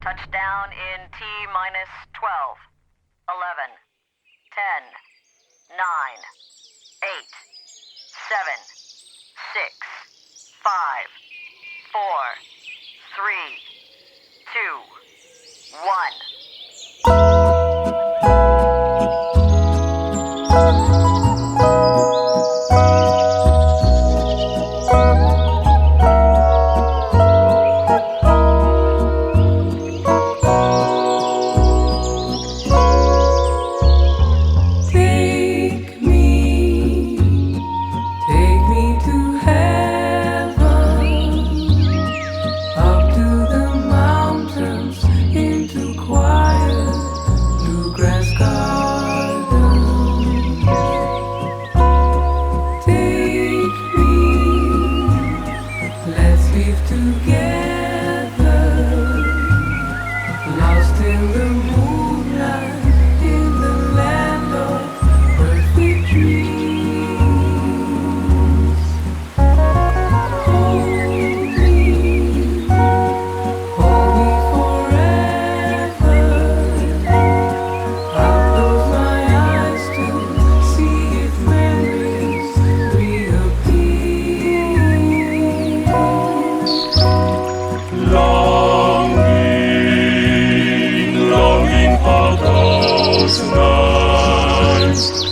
Touchdown in T-minus 12, 11, 10, 9, 8, 7, 6, 5, 4, 3, 2, 1.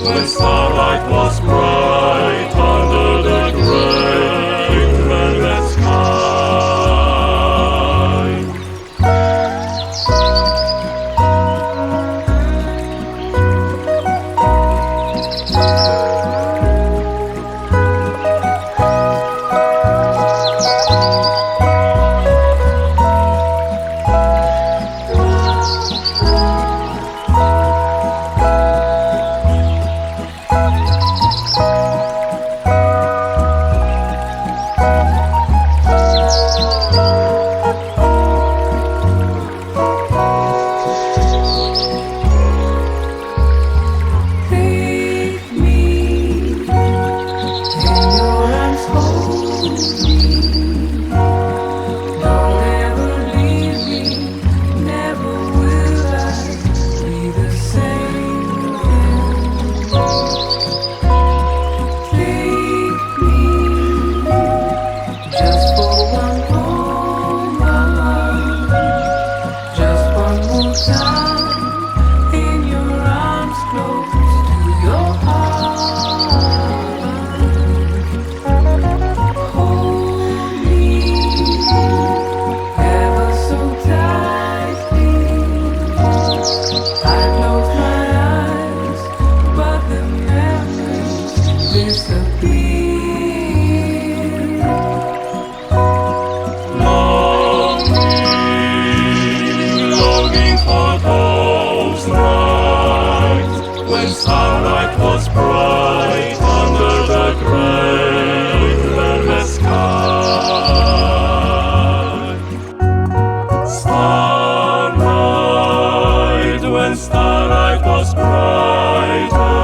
When starlight was bright under the great velvet sky. When starlight was bright under the great velvet sky. Starlight, when starlight was brighter.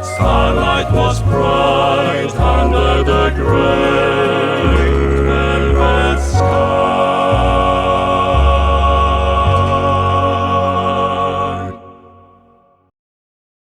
Starlight was bright under the great